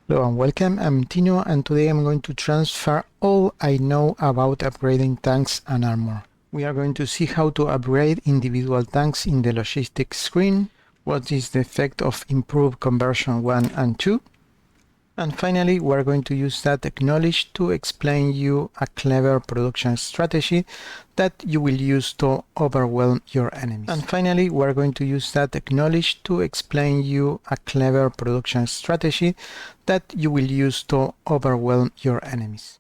Hello and welcome, I'm Tino, and today I'm going to transfer all I know about upgrading tanks and armor. We are going to see how to upgrade individual tanks in the logistics screen, what is the effect of improved conversion 1 and 2, and finally we're going to use that acknowledge to explain you a clever production strategy that you will use to overwhelm your enemies. And finally we're going to use that acknowledge to explain you a clever production strategy that you will use to overwhelm your enemies.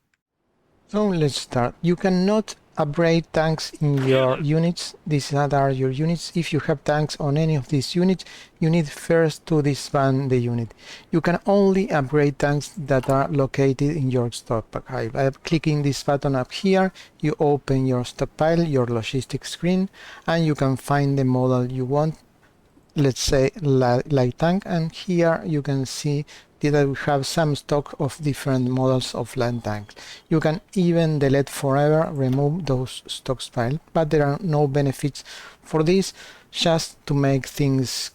So let's start. You cannot upgrade tanks in your units. These are your units. If you have tanks on any of these units, you need first to disband the unit. You can only upgrade tanks that are located in your stockpile. By clicking this button up here, you open your stockpile, your logistics screen, and you can find the model you want. Let's say light tank, and here you can see that we have some stock of different models of light tanks. You can even delete forever, remove those stockpile, but there are no benefits for this, just to make things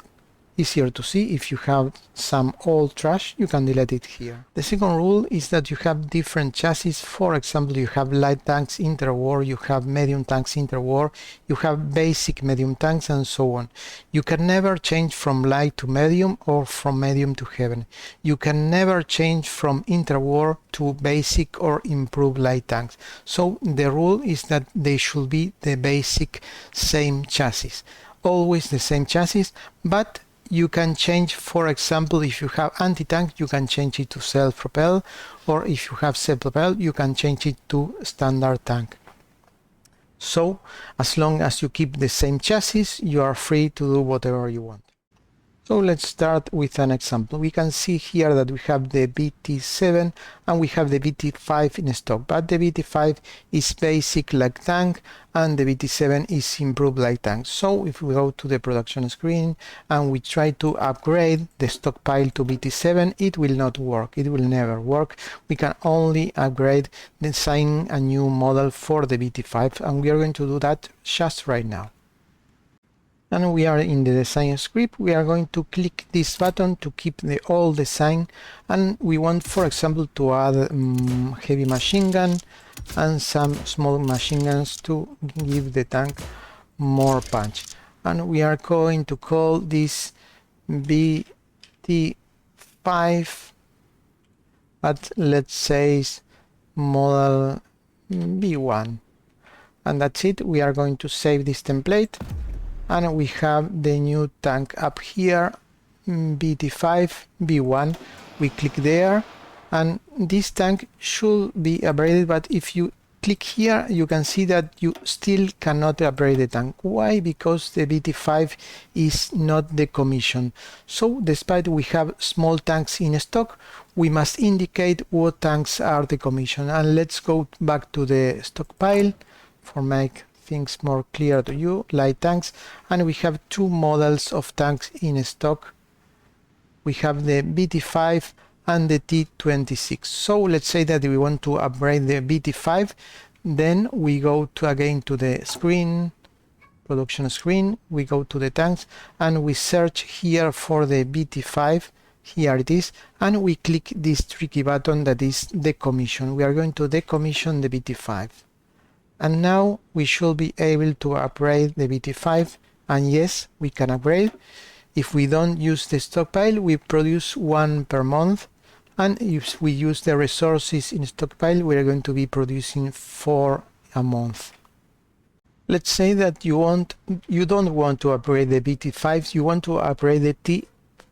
easier to see. If you have some old trash, you can delete it here. The second rule is that you have different chassis. For example, you have light tanks interwar, you have medium tanks interwar, you have basic medium tanks, and so on. You can never change from light to medium or from medium to heavy. You can never change from interwar to basic or improved light tanks. So the rule is that they should be the basic same chassis. Always the same chassis, but you can change. For example, if you have anti-tank, you can change it to self-propel, or if you have self-propel, you can change it to standard tank. So as long as you keep the same chassis, you are free to do whatever you want. So let's start with an example. We can see here that we have the BT7 and we have the BT5 in stock, but the BT5 is basic light tank and the BT7 is improved light tank. So if we go to the production screen and we try to upgrade the stockpile to BT7, it will not work. It will never work. We can only upgrade, design a new model for the BT5, and we are going to do that just right now. And we are in the design script. We are going to click this button to keep the old design, and we want, for example, to add heavy machine gun and some small machine guns to give the tank more punch. And we are going to call this BT5, but let's say model B1, and that's it. We are going to save this template, and we have the new tank up here, BT5 B1. We click there, and this tank should be upgraded, but if you click here, you can see that you still cannot upgrade the tank. Why? Because the BT5 is not decommissioned. So despite we have small tanks in stock, we must indicate what tanks are decommissioned. And let's go back to the stockpile for make things more clear to you. Light tanks, and we have two models of tanks in stock. We have the BT5 and the T26. So let's say that we want to upgrade the BT5, then we go to again to the screen, production screen, we go to the tanks and we search here for the BT5. Here it is, and we click this tricky button that is decommission. We are going to decommission the BT5. And now we should be able to upgrade the BT5, and yes, we can upgrade. If we don't use the stockpile, we produce one per month, and if we use the resources in stockpile, we are going to be producing 4 a month. Let's say that you don't want to upgrade the BT5, you want to upgrade the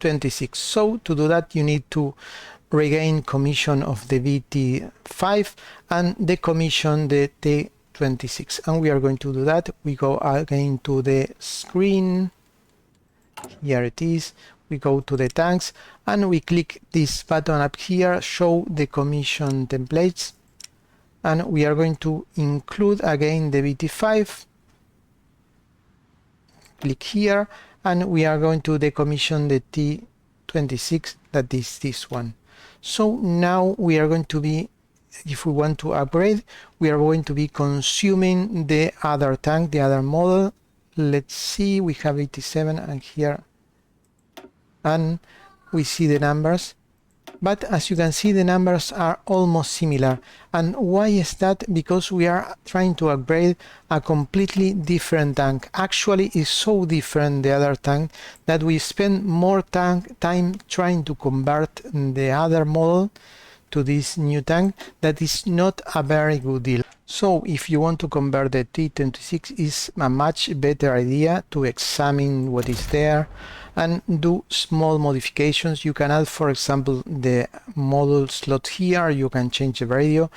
T26. So to do that, you need to regain commission of the BT5 and decommission the T26, and we are going to do that. We go again to the screen, here it is, we go to the tanks and we click this button up here, show the commission templates, and we are going to include again the BT5. Click here, and we are going to decommission the T26, that is this one. So now we are going to be, if we want to upgrade, we are going to be consuming the other tank, the other model. Let's see, we have 87 and here, and we see the numbers. But as you can see, the numbers are almost similar. And why is that? Because we are trying to upgrade a completely different tank. Actually, it's so different, the other tank, that we spend more time trying to convert the other model to this new tank. That is not a very good deal. So if you want to convert the T26, it's a much better idea to examine what is there and do small modifications. You can add, for example, the module slot here, you can change the radio,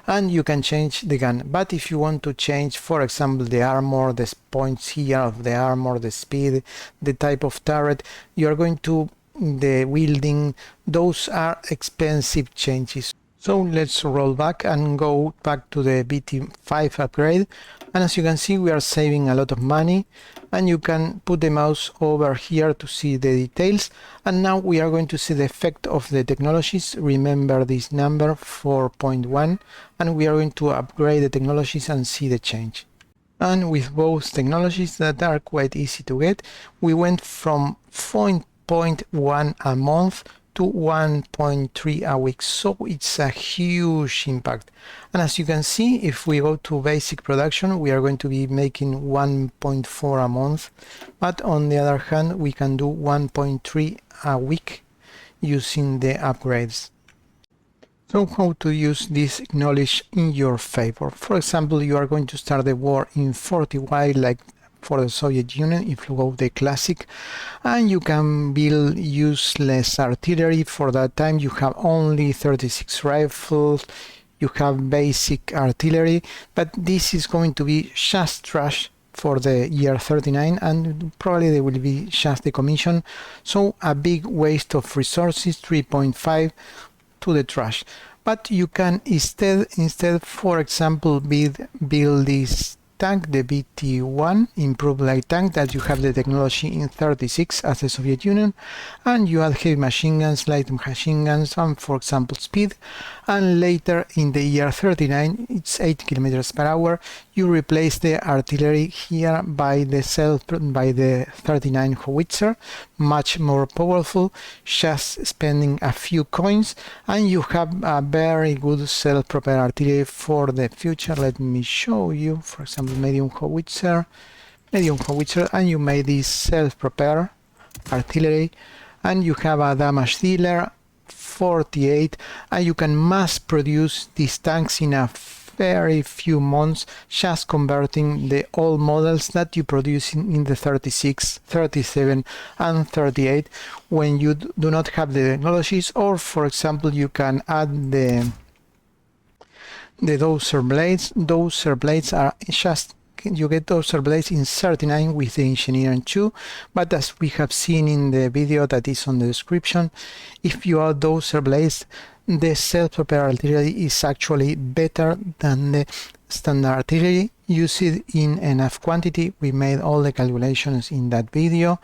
and you can change the gun. But if you want to change, for example, the armor, the points here of the armor, the speed, the type of turret, you are going to the wielding, those are expensive changes. So let's roll back and go back to the BT5 upgrade, and as you can see, we are saving a lot of money, and you can put the mouse over here to see the details. And now we are going to see the effect of the technologies. Remember this number 4.1, and we are going to upgrade the technologies and see the change. And with both technologies that are quite easy to get, we went from 0.1 a month to 1.3 a week, so it's a huge impact. And as you can see, if we go to basic production, we are going to be making 1.4 a month, but on the other hand, we can do 1.3 a week using the upgrades. So how to use this knowledge in your favor? For example, you are going to start the war in 40Y like for the Soviet Union, if you go the classic, and you can build useless artillery. For that time you have only 36 rifles, you have basic artillery, but this is going to be just trash for the year 39, and probably they will be just decommissioned, so a big waste of resources, 3.5 to the trash. But you can instead for example build this tank, the BT1 improved light tank, that you have the technology in 36 as the Soviet Union, and you add heavy machine guns, light machine guns, and for example speed, and later in the year 39 it's 8 kilometers per hour. You replace the artillery here by the 39 howitzer, much more powerful, just spending a few coins, and you have a very good self-propelled artillery for the future. Let me show you, for example, medium howitzer, and you made this self-propelled artillery, and you have a damage dealer 48, and you can mass produce these tanks in a very few months, just converting the old models that you produce in the 36, 37 and 38 when you do not have the technologies. Or for example, you can add the Dozer Blades. Dozer Blades are just, you get Dozer Blades in 39 with the Engineering 2, but as we have seen in the video that is on the description, if you add Dozer Blades, the self-propelled artillery is actually better than the standard artillery. Use it in enough quantity. We made all the calculations in that video.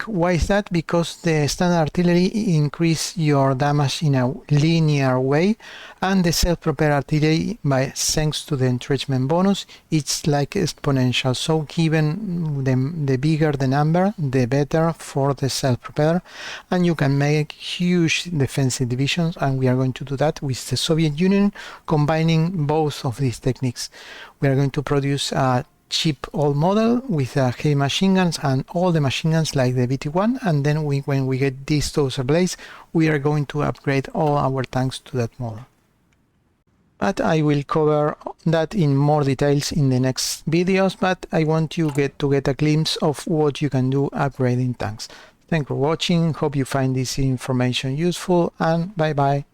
Why is that? Because the standard artillery increase your damage in a linear way, and the self-propelled artillery, thanks to the entrenchment bonus, it's like exponential. So given the bigger the number, the better for the self-propeller, and you can make huge defensive divisions, and we are going to do that with the Soviet Union, combining both of these techniques. We are going to produce a cheap old model with heavy machine guns and all the machine guns like the BT1, and then when we get these Dozer Blades, we are going to upgrade all our tanks to that model. But I will cover that in more details in the next videos, but I want you to get a glimpse of what you can do upgrading tanks. Thanks for watching, hope you find this information useful, and bye bye.